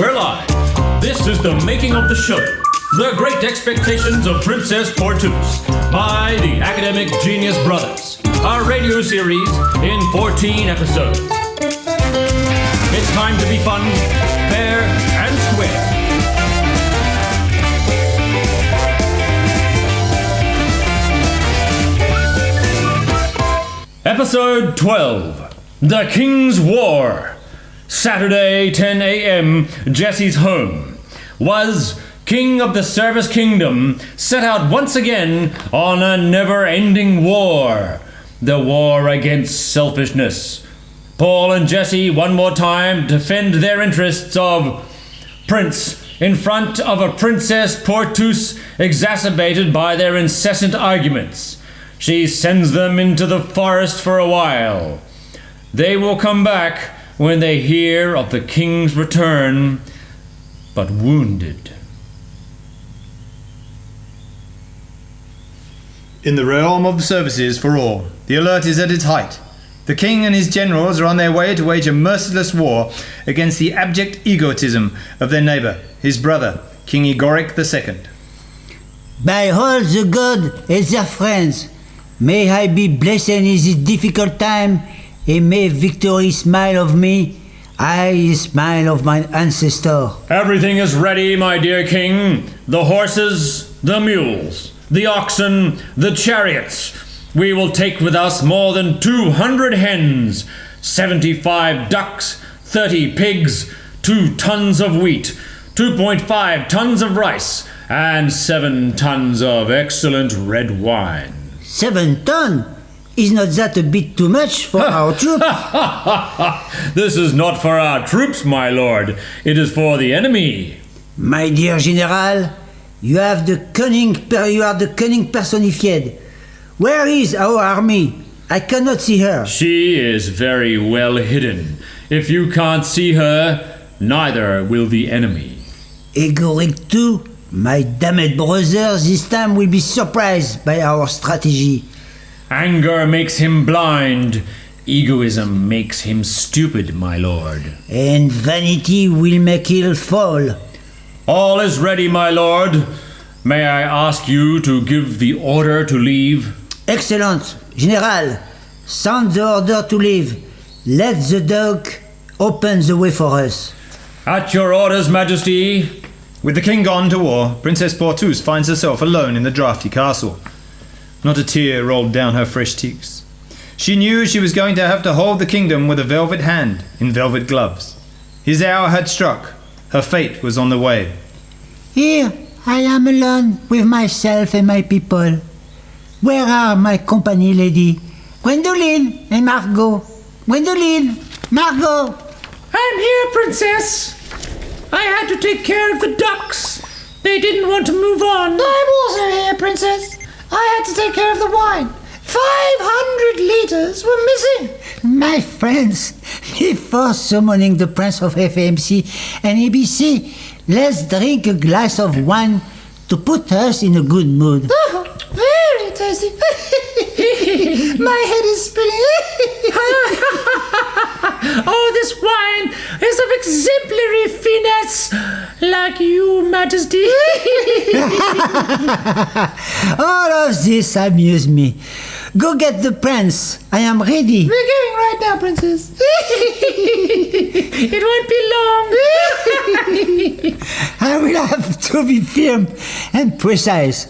We're live. This is the making of the show. The Great Expectations of Princess Portus by the academic Genius Brothers. Our radio series in 14 episodes. It's time to be fun, fair, and square. Episode 12, The King's War. Saturday, 10 a.m., Jesse's home. Was King of the Service Kingdom set out once again on a never-ending war. The war against selfishness. Paul and Jesse one more time defend their interests of Prince in front of a Princess Portus exacerbated by their incessant arguments. She sends them into the forest for a while. They will come back when they hear of the king's return, but wounded. In the realm of the services for all, the alert is at its height. The king and his generals are on their way to wage a merciless war against the abject egotism of their neighbor, his brother, King Igoric II. By all the gods and their friends, may I be blessed in this difficult time, and may victory smile of me, I smile of my ancestor. Everything is ready, my dear king. The horses, the mules, the oxen, the chariots. We will take with us more than 200 hens, 75 ducks, 30 pigs, 2 tons of wheat, 2.5 tons of rice, and 7 tons of excellent red wine. 7 tons? Is not that a bit too much for our troops? This is not for our troops, my lord. It is for the enemy. My dear General, you are the cunning personified. Where is our army? I cannot see her. She is very well hidden. If you can't see her, neither will the enemy. Igoric too, my damned brother, this time will be surprised by our strategy. Anger makes him blind. Egoism makes him stupid, my lord. And vanity will make him fall. All is ready, my lord. May I ask you to give the order to leave? Excellent. General, sound the order to leave. Let the dog open the way for us. At your orders, Majesty. With the king gone to war, Princess Portus finds herself alone in the drafty castle. Not a tear rolled down her fresh cheeks. She knew she was going to have to hold the kingdom with a velvet hand in velvet gloves. His hour had struck. Her fate was on the way. Here I am alone with myself and my people. Where are my company lady? Gwendoline and Margot. Gwendoline, Margot. I'm here, Princess. I had to take care of the ducks. They didn't want to move on. I'm also here, Princess. I had to take care of the wine. 500 liters were missing. My friends, before summoning the Prince of FMC and ABC, let's drink a glass of wine to put us in a good mood. Oh, very tasty. My head is spinning. Oh, this wine is of exemplary finesse, like you, Majesty. All of this amuse me. Go get the prince. I am ready. We're going right now, Princess. It won't be long. I will have to be firm and precise.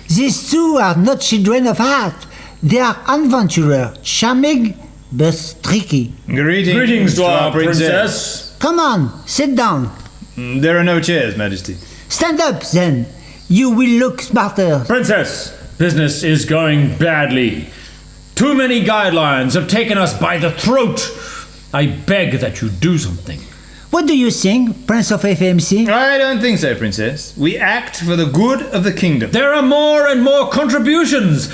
These two are not children of art. They are adventurers, charming but tricky. Greetings to our princess. Come on, sit down. There are no chairs, Majesty. Stand up, then. You will look smarter. Princess, business is going badly. Too many guidelines have taken us by the throat. I beg that you do something. What do you think, Prince of FMC? I don't think so, Princess. We act for the good of the kingdom. There are more and more contributions.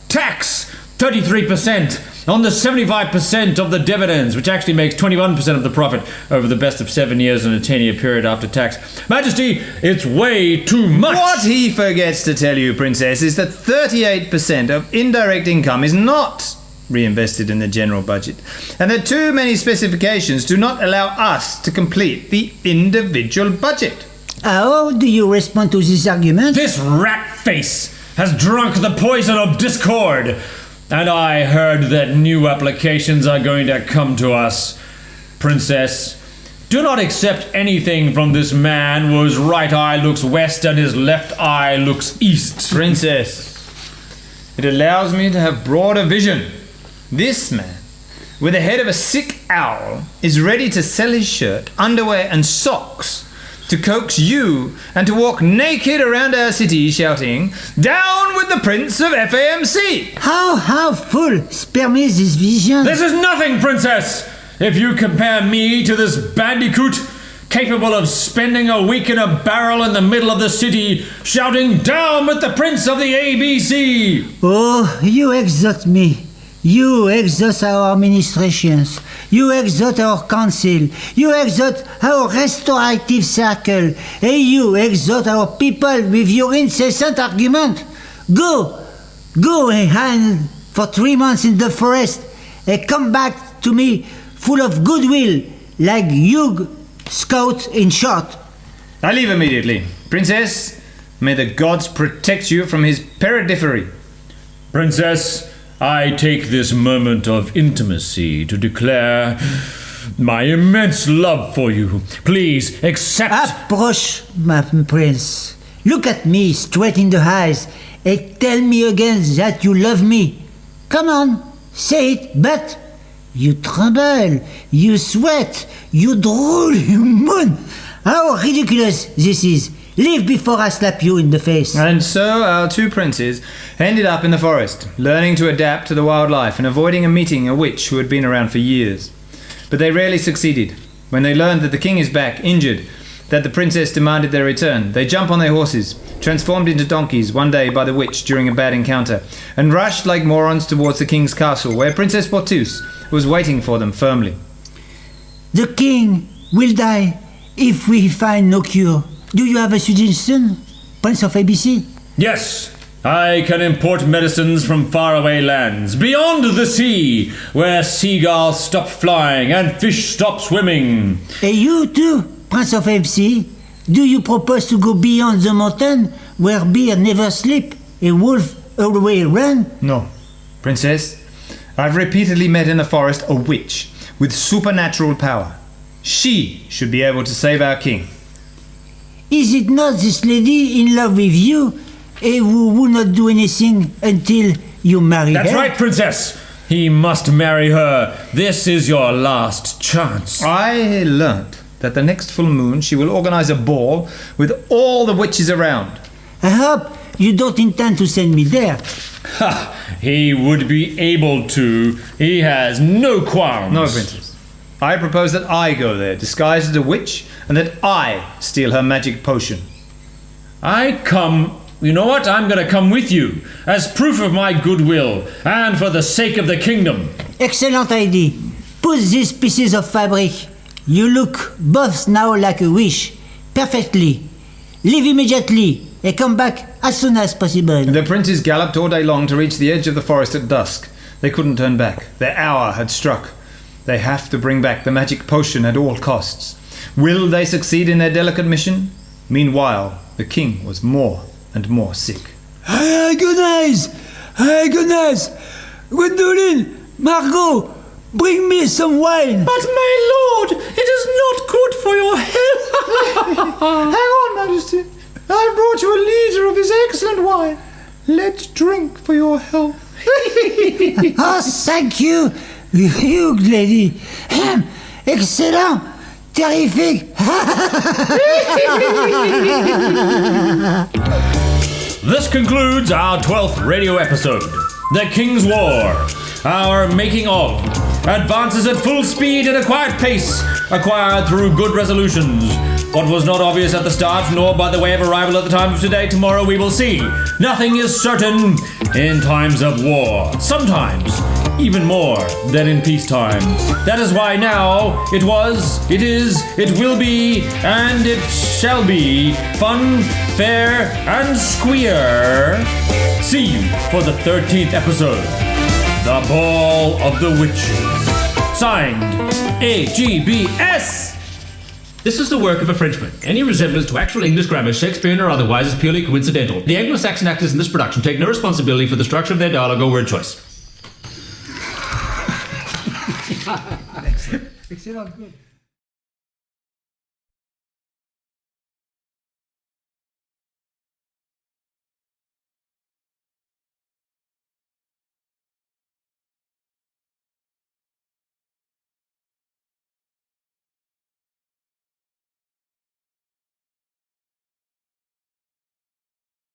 Tax, 33%. On the 75% of the dividends, which actually makes 21% of the profit over the best of 7 years and a 10-year period after tax. Majesty, it's way too much! What he forgets to tell you, Princess, is that 38% of indirect income is not reinvested in the general budget, and that too many specifications do not allow us to complete the individual budget. How do you respond to this argument? This rat face has drunk the poison of discord, and I heard that new applications are going to come to us. Princess, do not accept anything from this man whose right eye looks west and his left eye looks east. Princess, it allows me to have broader vision. This man, with the head of a sick owl, is ready to sell his shirt, underwear, and socks to coax you and to walk naked around our city shouting, "Down with the Prince of FAMC!" How full? Spare me this vision. This is nothing, Princess! If you compare me to this bandicoot, capable of spending a week in a barrel in the middle of the city, shouting, "Down with the Prince of the ABC!" Oh, you exalt me. You exalt our administrations. You exalt our council. You exalt our restorative circle. And you exalt our people with your incessant argument. Go and hide for 3 months in the forest and come back to me full of goodwill like you scout in short. I leave immediately. Princess, may the gods protect you from his perdifery. Princess, I take this moment of intimacy to declare my immense love for you. Please accept. Approach, my prince. Look at me straight in the eyes and tell me again that you love me. Come on, say it, but you tremble, you sweat, you drool, you moan. How ridiculous this is. Leave before I slap you in the face. And so our two princes ended up in the forest, learning to adapt to the wildlife and avoiding a meeting a witch who had been around for years. But they rarely succeeded. When they learned that the king is back, injured, that the princess demanded their return, they jump on their horses, transformed into donkeys one day by the witch during a bad encounter, and rushed like morons towards the king's castle, where Princess Portus was waiting for them firmly. The king will die if we find no cure. Do you have a suggestion, Prince of ABC? Yes, I can import medicines from faraway lands, beyond the sea, where seagulls stop flying and fish stop swimming. And you too, Prince of ABC? Do you propose to go beyond the mountain, where bear never sleep, and wolf always run? No. Princess, I've repeatedly met in the forest a witch with supernatural power. She should be able to save our king. Is it not this lady in love with you, and who will not do anything until you marry her? That's right, Princess. He must marry her. This is your last chance. I learnt that the next full moon she will organize a ball with all the witches around. I hope you don't intend to send me there. Ha! He would be able to. He has no qualms. No, Princess. I propose that I go there, disguised as a witch, and that I steal her magic potion. You know what? I'm going to come with you, as proof of my goodwill, and for the sake of the kingdom. Excellent idea. Put these pieces of fabric. You look both now like a wish. Perfectly. Leave immediately and come back as soon as possible. The princes galloped all day long to reach the edge of the forest at dusk. They couldn't turn back. Their hour had struck. They have to bring back the magic potion at all costs. Will they succeed in their delicate mission? Meanwhile, the king was more and more sick. Agonize! Gwendoline! Margot! Bring me some wine! But my lord, it is not good for your health. Hang on, Majesty. I've brought you a liter of his excellent wine. Let's drink for your health. Oh, thank you, you lady. Excellent, terrific. This concludes our 12th radio episode, The King's War, our making of, advances at full speed and a quiet pace, acquired through good resolutions. What was not obvious at the start, nor by the way of arrival at the time of today, tomorrow we will see. Nothing is certain in times of war. Sometimes, even more than in peacetime. That is why now, it was, it is, it will be, and it shall be fun, fair, and squeer. See you for the 13th episode. The Ball of the Witches. Signed, AGBS. This is the work of a Frenchman. Any resemblance to actual English grammar, Shakespearean or otherwise, is purely coincidental. The Anglo-Saxon actors in this production take no responsibility for the structure of their dialogue or word choice. Excellent. Good.